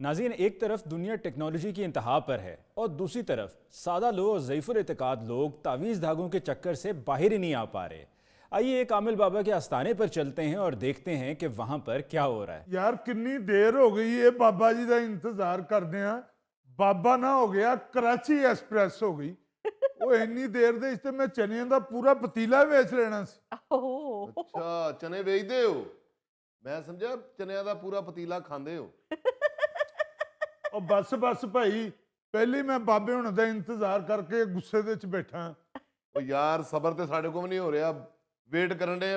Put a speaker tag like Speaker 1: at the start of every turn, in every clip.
Speaker 1: नाज़रीन, एक तरफ दुनिया टेक्नोलॉजी की इंतहा पर है और दूसरी तरफ सादा लोग और ज़ईफ़ुल एतकाद लोग तावीज़ धागों के चक्कर से बाहर ही नहीं आ पा रहे। आइए एक आमिल बाबा के आस्थाने पर चलते हैं और देखते हैं कि वहां पर क्या हो रहा है।
Speaker 2: यार कितनी देर हो गई है बाबा जी का इंतजार करते हैं। बाबा ना हो गया कराची एक्सप्रेस हो गई। वो इन्नी देर दे इसते मैं चने का पूरा पतीला बेच लेना सी।
Speaker 3: अच्छा चने बेचते हो? मैं समझा चने का पूरा पतीला खांदे हो।
Speaker 2: और बस बस भाई, पहले मैं बाबे हुण दा इंतजार करके गुस्से दे च बैठा।
Speaker 3: ओ यार सबर ते साडे को भी नहीं हो रहा। वेट करन दे,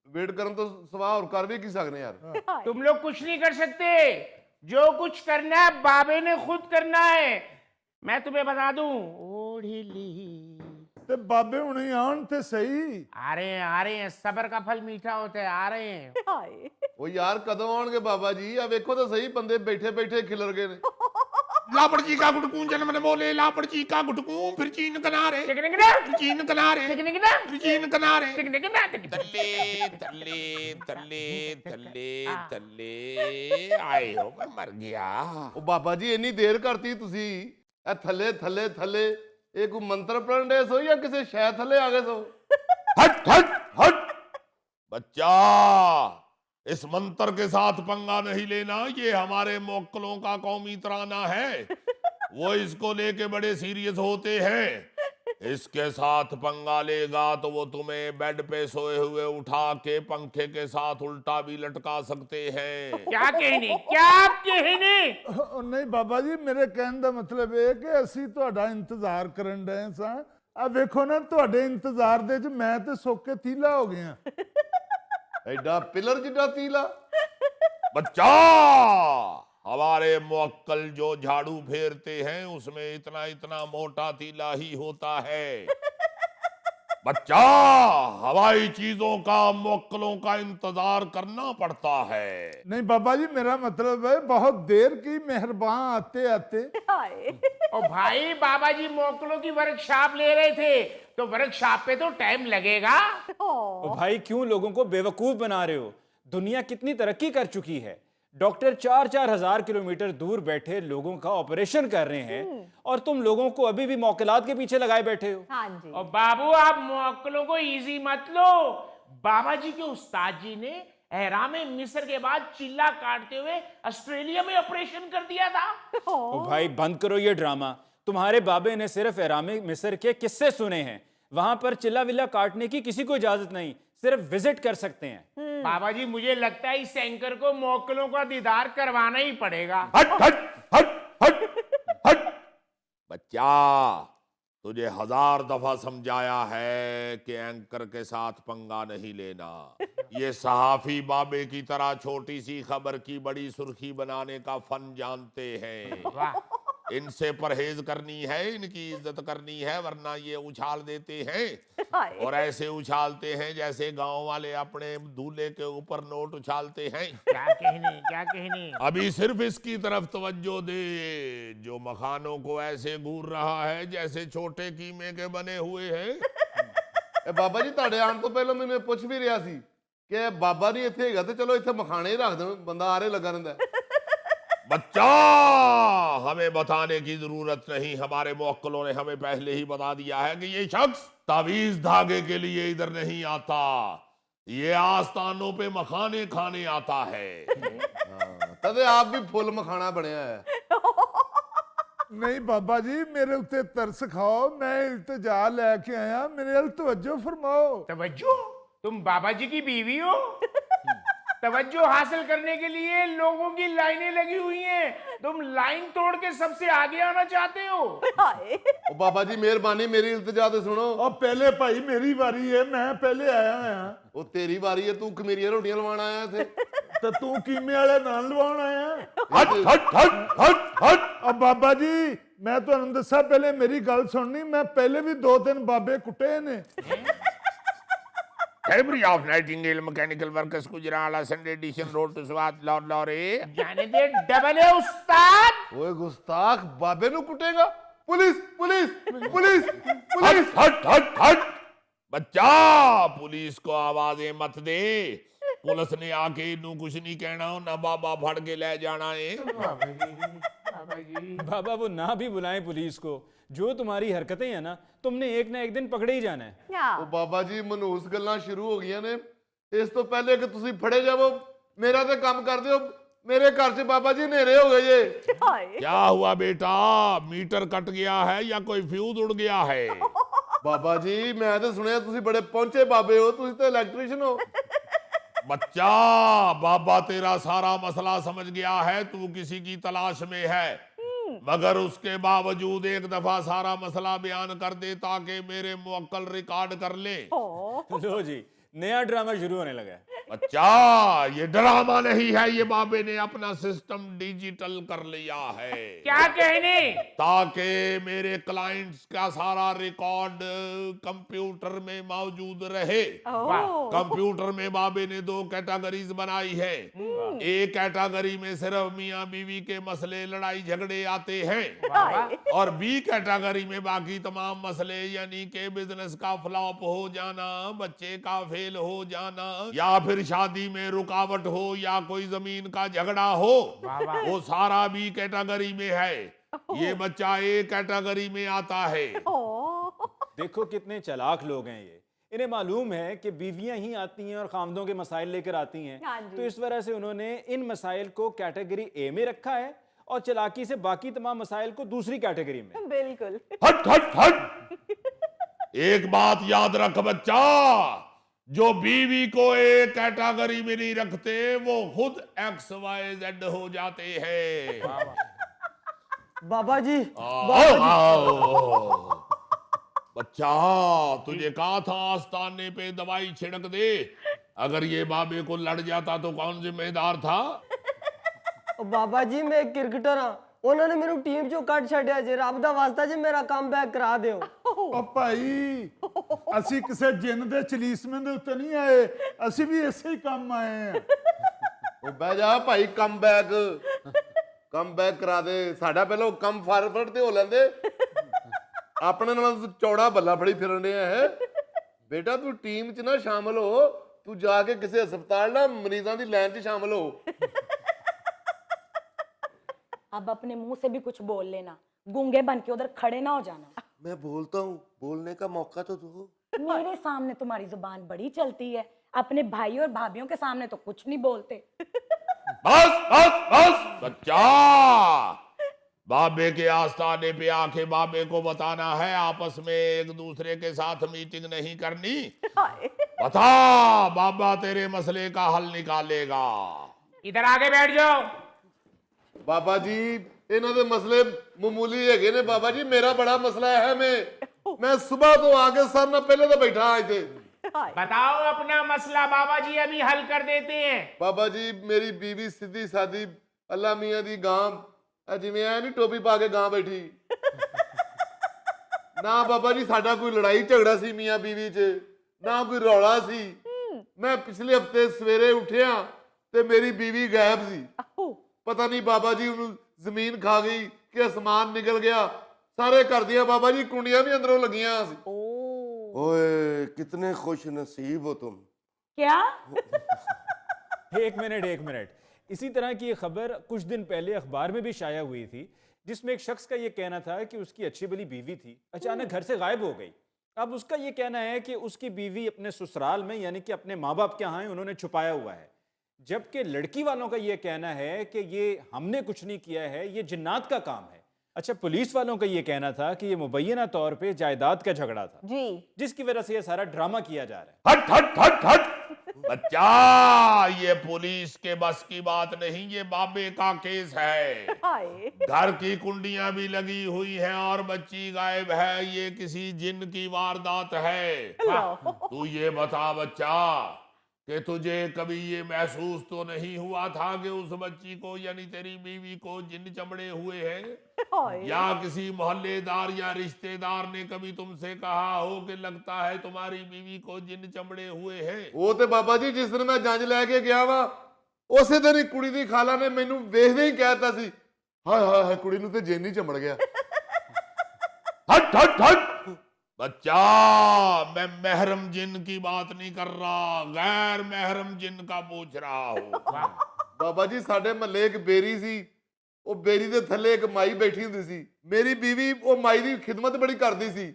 Speaker 3: वेट करन तो सवा और कर भी की सकने यार।
Speaker 4: तुम लोग कुछ नहीं कर सकते। जो कुछ करना है बाबे ने खुद करना है। मैं तुम्हें बता दूं, ओढ़िली
Speaker 2: ते बाबे हुणे आन ते सही।
Speaker 4: आ रहे हैं, सबर का फल मीठा होता है, आ रहे हैं।
Speaker 3: ओ यार कदों आउणगे बाबा जी? आ वेखो तो सही, बंदे बैठे बैठे खिलर गए ने।
Speaker 5: लापड़ची का गुटकू जन्म बोले लापड़ची का गुटकू फिर चीन किनारे चीन किनारे चीन किनारे तल्ले तल्ले तल्ले तल्ले तल्ले आए हो मैं मर गया।
Speaker 3: ओ बाबा जी इन्नी देर करती तुसी? ए थल्ले थल्ले थल्ले ये कोई मंत्र पढ़न दे सो या किसी शह थल्ले आ गए सो?
Speaker 5: हट हट हट बच्चा, इस मंत्र के साथ पंगा नहीं लेना। ये हमारे मोक्कलों का कौमी तराना है। वो इसको लेके बड़े सीरियस होते हैं। इसके साथ पंगा लेगा तो वो तुम्हें बेड पे सोए हुए उठा के पंखे के साथ उल्टा भी लटका सकते हैं।
Speaker 4: क्या कहने
Speaker 2: नहीं बाबा जी, मेरे कहने का मतलब है कि असी तुहाडा इंतजार करन डे सां। आ वेखो ना, तुहाडे इंतजार दे च मैं ते सोके थीला हो गया।
Speaker 3: एडा पिलर जिड्डा तीला।
Speaker 5: बच्चा, हमारे मुअक्कल जो झाड़ू फेरते हैं उसमें इतना इतना मोटा तीला ही होता है। बच्चा, हवाई चीजों का मुअक्कलों का इंतजार करना पड़ता है।
Speaker 2: नहीं बाबा जी, मेरा मतलब है बहुत देर की, मेहरबान आते आते।
Speaker 4: और भाई बाबा जी मोकलों की वर्कशॉप ले रहे थे तो वर्कशॉप पे तो टाइम लगेगा।
Speaker 1: और भाई क्यों लोगों को बेवकूफ बना रहे हो? दुनिया कितनी तरक्की कर चुकी है। डॉक्टर 4-4 हजार किलोमीटर दूर बैठे लोगों का ऑपरेशन कर रहे हैं और तुम लोगों को अभी भी मौकलात के पीछे लगाए बैठे हो।
Speaker 6: हाँ जी।
Speaker 4: और बाबू आप मोकलों को इजी मत लो। बाबा जी के उस्ताद जी ने एहराम मिस्र के बाद चिल्ला काटते हुए ऑस्ट्रेलिया में ऑपरेशन कर दिया था।
Speaker 1: ओ भाई बंद करो ये ड्रामा। तुम्हारे बाबे ने सिर्फ एहराम मिस्र के किस्से सुने हैं। वहां पर चिल्ला विल्ला काटने की किसी को इजाजत नहीं, सिर्फ विजिट कर सकते हैं।
Speaker 4: बाबा जी मुझे लगता है इस एंकर को मोकलों का दीदार करवाना ही पड़ेगा।
Speaker 5: हट हट हट हट हट बच्चा, तुझे 1000 दफा समझाया है कि एंकर के साथ पंगा नहीं लेना। ये सहाफी बाबे की तरह छोटी सी खबर की बड़ी सुर्खी बनाने का फन जानते हैं।
Speaker 4: वाह।
Speaker 5: इनसे परहेज करनी है, इनकी इज्जत करनी है, वरना ये उछाल देते हैं और ऐसे उछालते हैं जैसे गांव वाले अपने दूल्हे के ऊपर नोट उछालते हैं।
Speaker 4: क्या कहने।
Speaker 5: अभी सिर्फ इसकी तरफ तवज्जो दे जो मखानों को ऐसे घूर रहा है जैसे छोटे कीमे के बने हुए हैं।
Speaker 3: ए बाबा जी ਤੁਹਾਡੇ ਆਉਣ ਤੋਂ ਪਹਿਲਾਂ ਮੈਨੂੰ ਪੁੱਛ ਵੀ ਰਿਹਾ ਸੀ ਕਿ ਬਾਬਾ ਨਹੀਂ ਇੱਥੇ ਹੈਗਾ ਤੇ ਚਲੋ ਇੱਥੇ ਮਖਾਣੇ ਹੀ ਰੱਖ ਦੇਣ, ਬੰਦਾ ਆਰੇ ਲੱਗਾ ਰਹਿੰਦਾ।
Speaker 5: बच्चा, हमें बताने की जरूरत नहीं। हमारे मुअक्कलों ने हमें पहले ही बता दिया है कि ये शख्स तावीज धागे के लिए इधर नहीं आता, ये आस्थानों पे मखाने खाने आता है।
Speaker 3: तदे आप भी फुल मखाना बनया है।
Speaker 2: नहीं बाबा जी, मेरे उत्ते तरस खाओ, मैं इल्तिजा लेके आया, मेरे अल तवज्जो फरमाओ।
Speaker 4: तवज्जो? तुम बाबा जी की बीवी हो? तवज्जो हासिल करने के लिए लोगों की लाइनें लगी हुई हैं। तुम लाइन तोड़ के सबसे आगे आना चाहते हो?
Speaker 3: ओ बाबा जी मेहरबानी मेरी इल्तिजा ते सुनो।
Speaker 2: और पहले भाई मेरी बारी है, मैं पहले आया हां।
Speaker 3: ओ तेरी बारी है, तू खमीरियां रोटियां लवाण आया थे
Speaker 2: तो तू कीमे वाले नाल लवाण आया।
Speaker 5: हट हट हट हट हट।
Speaker 2: अब बाबा जी मैं तुहानू दसा, पहले मेरी गल सुननी। मैं पहले भी 2-3 बाबे कुटे ने।
Speaker 5: Library of Nightingale mechanical workers Gujranwala Sunday edition road to Swat लॉर्ड लॉरे।
Speaker 4: जाने दे डबल है उस्ताद।
Speaker 3: ओए गुस्ताख, बाबे नु कुटेगा? पुलिस पुलिस पुलिस
Speaker 5: हट
Speaker 3: पुलिस।
Speaker 5: हट हट हट बच्चा, पुलिस को आवाजें मत दे। पुलिस ने आके इनू कुछ नहीं कहना, ना बाबा फड़ के ले जाना है।
Speaker 1: बाबा वो ना भी बुलाएं पुलिस को, जो तुम्हारी हरकतें हैं ना, तुमने एक ना एक दिन पकड़े ही जाना है।
Speaker 3: ਉਹ ਬਾਬਾ ਜੀ ਮਨਹੂਸ ਗੱਲਾਂ ਸ਼ੁਰੂ ਹੋ ਗਈਆਂ ਨੇ। ਇਸ ਤੋਂ ਪਹਿਲੇ ਕਿ ਤੁਸੀਂ ਫੜੇ ਜਾਵੋ, ਮੇਰਾ ਤੇ ਕੰਮ ਕਰ ਦਿਓ। ਮੇਰੇ ਘਰ 'ਚ ਬਾਬਾ ਜੀ ਹਨੇਰੇ ਹੋ ਗਏ ਜੇ।
Speaker 5: क्या हुआ बेटा, मीटर कट गया है या कोई फ्यूज उड़ गया है?
Speaker 3: ਬਾਬਾ ਜੀ ਮੈਂ ਤਾਂ ਸੁਣਿਆ ਤੁਸੀਂ ਬੜੇ ਪਹੁੰਚੇ ਬਾਬੇ ਹੋ, ਤੁਸੀਂ ਤਾਂ ਇਲੈਕਟ੍ਰੀਸ਼ੀਅਨ ਹੋ।
Speaker 5: बच्चा, बाबा तेरा सारा मसला समझ गया है, तू किसी की तलाश में है, मगर उसके बावजूद एक दफा सारा मसला बयान कर दे ताकि मेरे मुवक्किल रिकॉर्ड कर ले।
Speaker 1: लो जी, नया ड्रामा शुरू होने लगा है।
Speaker 5: बच्चा, ये ड्रामा नहीं है, ये बाबे ने अपना सिस्टम डिजिटल कर लिया है।
Speaker 4: क्या कहने?
Speaker 5: ताकि मेरे क्लाइंट्स का सारा रिकॉर्ड कंप्यूटर में मौजूद रहे। कंप्यूटर में बाबे ने 2 कैटेगरीज बनाई है। एक कैटेगरी में सिर्फ मियां बीवी के मसले, लड़ाई झगड़े आते हैं, और बी कैटेगरी में बाकी तमाम मसले, यानी कि बिजनेस का फ्लॉप हो जाना, बच्चे का फेल हो जाना, या फिर शादी में रुकावट हो, या कोई जमीन का झगड़ा हो, वो सारा बी कैटेगरी में है। ये बच्चा ए कैटेगरी में आता है।
Speaker 1: देखो कितने चालाक लोग हैं ये। इन्हें मालूम है कि बीवियां ही आती हैं और खामदों के मसाइल लेकर आती हैं, तो इस वजह से उन्होंने इन मसाइल को कैटेगरी ए में रखा है और चालाकी से बाकी तमाम मसाइल को दूसरी कैटेगरी में।
Speaker 6: बिल्कुल।
Speaker 5: हट हट हट, एक बात याद रख बच्चा, जो बीवी को एक कैटेगरी में नहीं रखते वो खुद XYZ हो जाते हैं।
Speaker 7: बाबा जी,
Speaker 5: बच्चा, तुझे कहा था आस्ताने पे दवाई छिड़क दे, अगर ये बाबे को लड़ जाता तो कौन जिम्मेदार था?
Speaker 7: बाबा जी मैं एक क्रिकेटर हाँ, उन्होंने मेरी टीम चो कट छड़िया जे, रब दा वास्ता जे मेरा कम बैक करा दियो।
Speaker 2: ਉਹ ਭਾਈ ਅਸੀਂ ਕਿਸੇ ਜਿੰਨ ਦੇ ਚਲੀਸਮੇ ਦੇ ਉੱਤੇ ਨਹੀਂ ਆਏ, ਅਸੀਂ ਵੀ ਇਸੇ ਹੀ ਕੰਮ ਆਏ ਆ।
Speaker 3: ਉਹ ਬਹਿ ਜਾ ਭਾਈ, ਕਮ ਬੈਕ ਕਰਾ ਦੇ। ਸਾਡਾ ਪਹਿਲਾਂ ਕੰਮ ਫਾਰਵਰਡ ਤੇ ਹੋ ਲੈਂਦੇ। ਆਪਣੇ ਨਾਲ ਤੂੰ ਚੌੜਾ ਬੱਲਾ ਫੜੀ ਫਿਰਨ ਰਿਹਾ ਹੈ। ਬੇਟਾ ਤੂੰ ਟੀਮ 'ਚ ਨਾ ਸ਼ਾਮਲ ਹੋ, ਤੂੰ ਜਾ ਕੇ ਕਿਸੇ ਹਸਪਤਾਲ ਨਾ ਮਰੀਜ਼ਾਂ ਦੀ ਲਾਈਨ 'ਚ ਸ਼ਾਮਲ ਹੋ।
Speaker 6: अब अपने मुंह से भी कुछ बोल लेना, गूंगे बन के उधर खड़े ना हो जाना।
Speaker 3: मैं बोलता हूँ, बोलने का मौका तो दो।
Speaker 6: मेरे सामने तुम्हारी जुबान बड़ी चलती है, अपने भाई और भाभीियों के सामने तो कुछ नहीं बोलते।
Speaker 5: बस बस बस बच्चा, बाबे के आस्थाने पे आके बाबे को बताना है, आपस में एक दूसरे के साथ मीटिंग नहीं करनी। बता, बाबा तेरे मसले का हल निकालेगा।
Speaker 4: इधर आके बैठ जाओ।
Speaker 3: ਬਾਬਾ ਜੀ ਇਹਨਾਂ ਦੇ ਮਸਲੇ ਮਾਮੂਲੀ ਹੈਗੇ ਨੇ। ਬਾਬਾ ਜੀ ਮੇਰਾ ਬੜਾ ਮਸਲਾ ਹੈ। ਮੈਂ ਸਵੇਰ ਤੋਂ ਆ ਕੇ ਸਰ ਨਾਲ ਪਹਿਲੇ ਤਾਂ ਬੈਠਾ ਹਾਂ ਇੱਥੇ।
Speaker 4: बताओ अपना मसला, बाबा जी अभी हल कर देते हैं।
Speaker 3: ਬਾਬਾ ਜੀ ਮੇਰੀ ਬੀਵੀ ਸਿੱਧੀ ਸਾਦੀ ਅੱਲਾ ਮੀਆਂ ਦੀ ਗਾਂ, ਜਿਵੇਂ ਐ ਨਹੀਂ ਟੋਪੀ ਪਾ ਕੇ ਗਾਂ ਬੈਠੀ ਨਾ। ਬਾਬਾ ਜੀ ਸਾਡਾ ਕੋਈ ਲੜਾਈ ਝਗੜਾ ਸੀ ਮੀਆਂ ਬੀਵੀ 'ਚ, ਨਾ ਕੋਈ ਰੌਲਾ ਸੀ। ਮੈਂ ਪਿਛਲੇ ਹਫਤੇ ਸਵੇਰੇ ਉੱਠਿਆ ਤੇ ਮੇਰੀ ਬੀਵੀ ਗਾਇਬ ਸੀ। ਪਤਾ ਨਹੀਂ ਬਾਬਾ ਜੀ ਉਹਨੂੰ ਜ਼ਮੀਨ ਖਾ ਗਈ ਕਿ ਅਸਮਾਨ ਨਿਕਲ ਗਿਆ। ਸਾਰੇ ਘਰ ਦੀਆਂ ਬਾਬਾ ਜੀ ਕੁੰਡੀਆਂ ਵੀ ਅੰਦਰੋਂ ਲੱਗੀਆਂ ਸੀ। ਓਏ ਕਿਤਨੇ खुश नसीब हो तुम।
Speaker 6: क्या?
Speaker 1: एक मिनट, इसी तरह की ये खबर कुछ दिन पहले अखबार में भी शाया हुई थी, जिसमें एक शख्स का ये कहना था कि उसकी अच्छी भली बीवी थी, अचानक घर से गायब हो गई। अब उसका ये कहना है कि उसकी बीवी अपने ससुराल में, यानी कि अपने माँ बाप के यहाँ उन्होंने छुपाया हुआ है, जबकि लड़की वालों का ये कहना है कि ये हमने कुछ नहीं किया है, ये जिन्नात का काम है। अच्छा, पुलिस वालों का ये कहना था कि ये मुबैना तौर पे जायदाद का झगड़ा था,
Speaker 6: जी,
Speaker 1: जिसकी वजह से ये सारा ड्रामा किया जा रहा है।
Speaker 5: हट हट हट हट बच्चा, ये पुलिस के बस की बात नहीं, ये बाबे का केस है। घर की कुंडियां भी लगी हुई हैं और बच्ची गायब है, ये किसी जिन की वारदात है। तू ये बता बच्चा कि तुझे कभी ये महसूस तो नहीं हुआ था कि उस बच्ची को, यानी तेरी बीवी को, जिन चमड़े हुए हैं, या किसी मोहल्लेदार या रिश्तेदार ने कभी तुमसे कहा हो कि लगता है तुम्हारी बीवी को जिन चमड़े हुए हैं?
Speaker 3: ਉਹ ਤੇ ਬਾਬਾ ਜੀ ਜਿਸ ਦਿਨ ਮੈਂ ਜੰਜ ਲੈ ਕੇ ਗਿਆ ਵਾ, ਉਸੇ ਦਿਨ ਹੀ ਕੁੜੀ ਦੀ ਖਾਲਾ ਨੇ ਮੈਨੂੰ ਵੇਖਦੇ ਹੀ ਕਹਿਤਾ ਸੀ, ਹਾਏ ਹਾਏ ਹਾਏ ਕੁੜੀ ਨੂੰ ਤੇ ਜਿੰਨ ਹੀ ਚਮੜ ਗਿਆ।
Speaker 5: हट हट हट बच्चा, मैं महरम जिन की बात नहीं कर रहा, गैर महरम जिन का पूछ रहा हूँ।
Speaker 3: ਬਾਬਾ ਜੀ ਸਾਡੇ ਮਹੱਲੇ ਇੱਕ ਬੇਰੀ ਸੀ, ਉਹ ਬੇਰੀ ਦੇ ਥੱਲੇ ਇੱਕ ਮਾਈ ਬੈਠੀ ਹੁੰਦੀ ਸੀ। ਮੇਰੀ ਬੀਵੀ ਉਹ ਮਾਈ ਦੀ ਖਿਦਮਤ ਬੜੀ ਕਰਦੀ ਸੀ।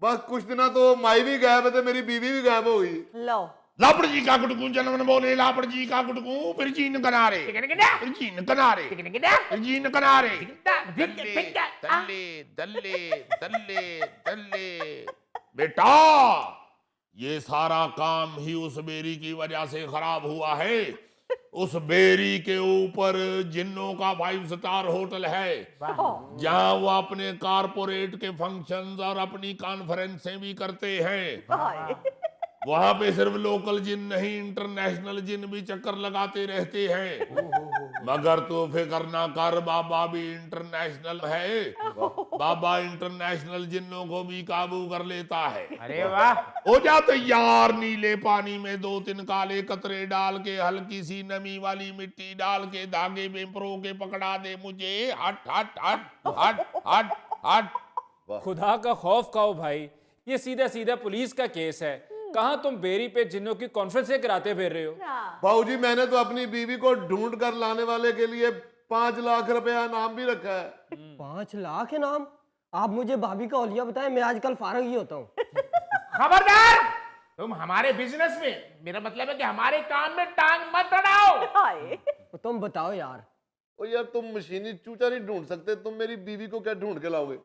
Speaker 3: ਬਸ ਕੁਝ ਦਿਨਾਂ ਤੋਂ ਮਾਈ ਵੀ ਗਾਇਬ ਹੈ ਤੇ ਮੇਰੀ ਬੀਵੀ ਵੀ ਗਾਇਬ ਹੋ ਗਈ।
Speaker 6: लो
Speaker 5: लापड़ जी का गुटकू जन्म बोले, लापड़ जी का गुटकू, फिर जीन किनारे, फिर जीन किनारे, फिर जीन किनारे, दल्ले दल्ले दल्ले दल्ले दल्ले। बेटा, ये सारा काम ही उस बेरी की वजह से खराब हुआ है। उस बेरी के ऊपर जिन्नों का 5 स्टार होटल है, जहां वो अपने कारपोरेट के फंक्शंस और अपनी कॉन्फ्रेंसें भी करते हैं। वहां पे सिर्फ लोकल जिन नहीं, इंटरनेशनल जिन भी चक्कर लगाते रहते हैं। मगर तो फिक्र ना कर, बाबा भी इंटरनेशनल है। बाबा इंटरनेशनल जिन्नों को भी काबू कर लेता है।
Speaker 4: अरे वाह,
Speaker 5: हो जा तैयार, नीले पानी में 2-3 काले कतरे डाल के, हल्की सी नमी वाली मिट्टी डाल के, धागे में परो के पकड़ा दे मुझे। हट हट हट हट हट हट।
Speaker 1: खुदा का खौफ खाओ भाई, ये सीधा सीधा पुलिस का केस है। कहाँ तुम बेरी पे जिन्नों की कॉन्फ्रेंसें कराते फिर रहे हो?
Speaker 3: बाबूजी मैंने तो अपनी बीवी को ढूंढ कर लाने वाले के लिए 5 लाख रुपया इनाम भी रखा है।
Speaker 7: 5 लाख इनाम? आप मुझे भाभी का औलिया बताएं, मैं आजकल फारग ही होता हूँ।
Speaker 4: खबरदार, तुम हमारे बिजनेस में, मेरा मतलब है कि हमारे काम में टांग मत अड़ाओ।
Speaker 7: तुम बताओ यार।
Speaker 3: ओ यार, तुम मशीनी चूचा नहीं ढूंढ सकते, तुम मेरी बीवी को क्या ढूंढ के लाओगे?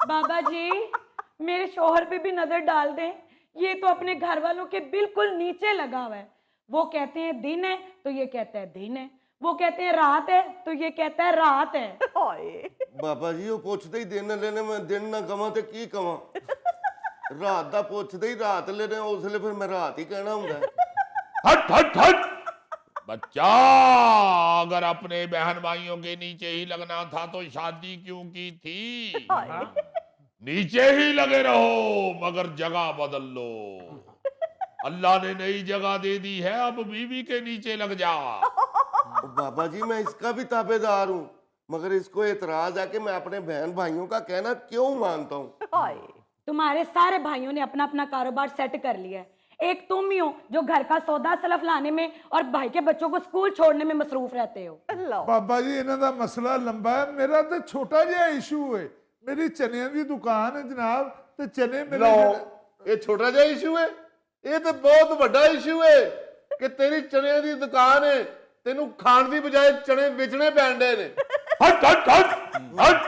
Speaker 6: बाबा जी, मेरे शोहर पे भी नजर डाल दें, ये तो अपने घर वालों के बिल्कुल नीचे लगा हुआ है। वो कहते हैं दिन है तो ये कहता है दिन है, वो कहते हैं रात है तो ये कहता है रात है।
Speaker 8: ਬਾਬਾ ਜੀ ਉਹ ਪੁੱਛਦੇ ਹੀ ਦਿਨ ਲੈਣੇ, ਮੈਂ ਦਿਨ ਨਾ ਕਵਾਂ ਤੇ ਕੀ ਕਵਾਂ। ਰਾਤ ਦਾ ਪੁੱਛਦੇ ਹੀ ਰਾਤ ਲੈਣੇ, ਉਸ ਵੇਲੇ ਫਿਰ ਮੈਂ ਰਾਤ ਹੀ ਕਹਿਣਾ ਹੁੰਦਾ।
Speaker 5: हट हट हट। बच्चा, अगर अपने बहन भाइयों के नीचे ही लगना था तो शादी क्यों की थी? नीचे ही लगे रहो, मगर जगह बदल लो। अल्लाह ने नई जगह दे दी है, अब बीवी के नीचे लग जा।
Speaker 8: बाबा जी मैं इसका भी ताबेदार हूँ, मगर इसको एतराज है कि मैं अपने बहन भाइयों का कहना क्यों मानता हूँ।
Speaker 6: तुम्हारे सारे भाइयों ने अपना अपना कारोबार सेट कर लिया है, एक तुम ही हो जो घर का सौदा सलफ लाने में और भाई के बच्चों को स्कूल छोड़ने में मसरूफ रहते हो।
Speaker 2: ਬਾਬਾ ਜੀ ਇਹਨਾਂ ਦਾ ਮਸਲਾ ਲੰਬਾ ਹੈ, ਮੇਰਾ ਤੇ ਛੋਟਾ ਜਿਹਾ ਇਸ਼ੂ ਹੈ। ਮੇਰੀ ਚਨਿਆਂ ਦੀ ਦੁਕਾਨ ਹੈ ਜਨਾਬ, ਤੇ ਚਨੇ ਮੇਰੇ
Speaker 3: ਲਓ, ਇਹ ਛੋਟਾ ਜਿਹਾ ਇਸ਼ੂ ਹੈ? ਇਹ ਤੇ ਬਹੁਤ ਵੱਡਾ ਇਸ਼ੂ ਹੈ ਕਿ ਤੇਰੀ ਚਨਿਆਂ ਦੀ ਦੁਕਾਨ ਹੈ, ਤੈਨੂੰ ਖਾਣ ਦੀ ਬਜਾਏ ਚਨੇ ਵੇਚਣੇ ਪੈਣ ਡੇ ਨੇ।
Speaker 5: हट हट हट हट।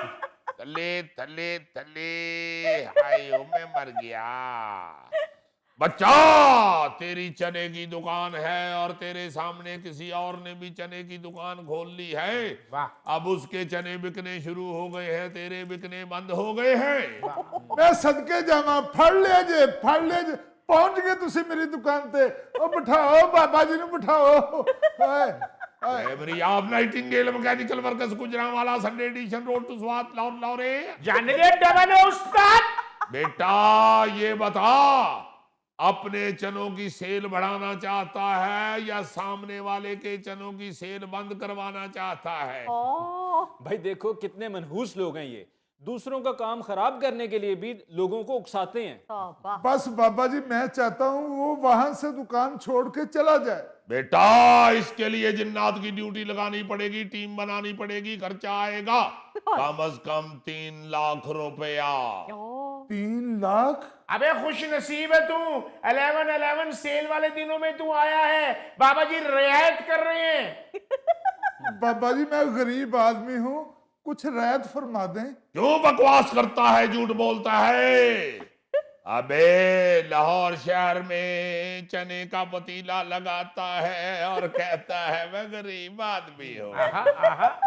Speaker 5: थले थले थले, हाय ओ मैं मर गया। बच्चा, तेरी चने की दुकान है और तेरे सामने किसी और ने भी चने की दुकान खोल ली है।
Speaker 4: वाह।
Speaker 5: अब उसके चने बिकने शुरू हो गए हैं, तेरे बिकने बंद हो गए हैं।
Speaker 2: ਮੈਂ ਸਦਕੇ ਜਾਵਾਂ, ਫੜ ਲਿਆ ਜੇ, ਫੜ ਲਿਆ ਜੇ। ਪਹੁੰਚ ਗਏ ਤੁਸੀਂ ਮੇਰੀ ਦੁਕਾਨ ਤੇ। ਉਹ ਬਿਠਾਓ ਬਾਬਾ ਜੀ ਨੂੰ, ਬਿਠਾਓ। ਹਾਏ ਹਾਏ।
Speaker 5: मेरी आप Nightingale mechanical workers Gujranwala Sunday edition road to Swat Lahore लाहौरे।
Speaker 4: जान दे डबल उस्ताद।
Speaker 5: बेटा, ये बता, अपने चनों की सेल बढ़ाना चाहता है या सामने वाले के चनों की सेल बंद करवाना चाहता है?
Speaker 1: भाई देखो कितने मनहूस लोग हैं ये, दूसरों का काम खराब करने के लिए भी लोगों को उकसाते हैं।
Speaker 2: बस बाबा जी मैं चाहता हूँ वो वहां से दुकान छोड़ के चला जाए।
Speaker 5: बेटा, इसके लिए जिन्नात की ड्यूटी लगानी पड़ेगी, टीम बनानी पड़ेगी, खर्चा आएगा कम से कम 3 लाख रुपया।
Speaker 2: 3 लाख?
Speaker 4: अबे खुश नसीब है तू, 11-11 सेल वाले दिनों में तू आया है। बाबा जी रियायत कर रहे हैं।
Speaker 2: बाबा जी मैं गरीब आदमी हूँ, कुछ रियायत फरमा दें।
Speaker 5: क्यों बकवास करता है, झूठ बोलता है? अबे लाहौर शहर में चने का पतीला लगाता है और कहता है मैं गरीब आदमी हूँ।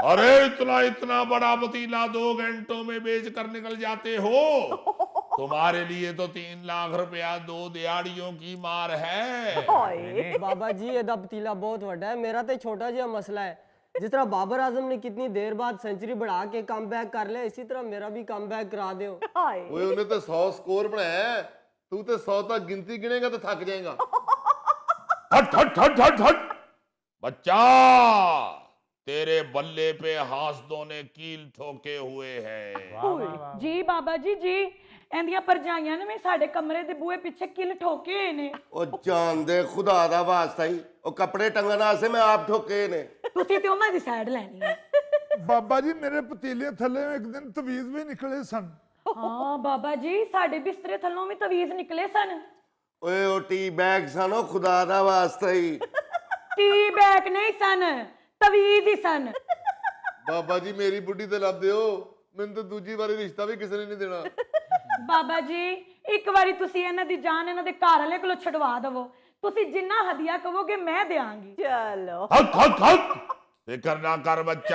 Speaker 5: अरे इतना इतना बड़ा पतीला 2 घंटों में बेच कर निकल जाते हो। तुम्हारे लिए तो 3 लाख रुपया 2 दिहाड़ियों की मार है।
Speaker 7: बाबा जी ये पतीला बहुत बड़ा है, मेरा तो छोटा जिहा मसला है। जिस तरह बाबर आजम ने कितनी देर बाद सेंचुरी बढ़ा के कम बैक कर लिया, इसी तरह मेरा भी कम बैक करा दो।
Speaker 3: ਓਏ ਉਹਨੇ ਤਾਂ 100 ਸਕੋਰ ਬਣਾਇਆ ਹੈ, ਤੂੰ ਤੇ 100 ਤੱਕ ਗਿਣਤੀ ਗਿਣੇਗਾ ਤਾਂ ਥੱਕ ਜਾਏਗਾ।
Speaker 5: हट हट हट हट हट। बच्चा, तेरे बल्ले पे हासदों ने कील ठोके हुए हैं।
Speaker 6: ਜੀ ਬਾਬਾ ਜੀ ਜੀ ਇਹਦੀਆਂ ਪਰਜਾਈਆਂ ਨੇ ਵੀ ਸਾਡੇ ਕਮਰੇ ਦੇ ਬੂਹੇ ਪਿੱਛੇ ਕਿੱਲ ਠੋਕੇ ਹੋਏ ਨੇ
Speaker 8: ਉਹ ਜਾਨ ਦੇ ਖੁਦਾ ਦਾ ਵਾਸਤਾ ਹੀ ਉਹ ਕੱਪੜੇ ਟੰਗਣ ਵਾਸਤੇ ਮੈਂ ਆਪ ਠੋਕੇ ਨੇ।
Speaker 6: ਤੁਸੀਂ ਤੇ ਉਹਨਾਂ ਦੀ ਸਾਈਡ ਲੈਣੀ ਹੈ
Speaker 2: ਬਾਬਾ ਜੀ ਮੇਰੇ ਪਤੀਲੇ ਥੱਲੇ ਇੱਕ ਦਿਨ ਤਵੀਜ਼ ਵੀ ਨਿਕਲੇ ਸਨ।
Speaker 6: ਹਾਂ ਬਾਬਾ ਜੀ ਸਾਡੇ ਬਿਸਤਰੇ ਥੱਲੋਂ ਵੀ ਤਵੀਜ਼ ਨਿਕਲੇ ਸਨ।
Speaker 8: ਓਏ ਉਹ ਟੀ ਬੈਗ ਸਨ ਉਹ ਖੁਦਾ ਦਾ ਵਾਸਤਾ ਹੀ।
Speaker 6: ਟੀ ਬੈਗ ਨਹੀਂ ਸਨ ਤਵੀਜ਼ ਹੀ ਸਨ।
Speaker 3: ਬਾਬਾ ਜੀ ਮੇਰੀ ਬੁੱਢੀ ਤੇ ਲੱਭ ਦਿਓ, ਮੈਨੂੰ ਤਾਂ ਦੂਜੀ ਵਾਰੀ ਰਿਸ਼ਤਾ ਵੀ ਕਿਸੇ ਨੇ ਨਹੀਂ ਦੇਣਾ।
Speaker 6: ਬਾਬਾ ਜੀ ਇੱਕ ਵਾਰੀ ਤੁਸੀਂ ਇਹਨਾਂ ਦੀ ਜਾਨ ਇਹਨਾਂ ਦੇ ਘਰ ਵਾਲੇ ਕੋਲੋਂ ਛਡਵਾ ਦਵੋ, ਤੁਸੀਂ ਜਿੰਨਾ ਹਦੀਆ ਕਹੋਗੇ ਮੈਂ ਦਿਆਂਗੀ।
Speaker 5: हट हट हट फिक्र ना कर बच्चा।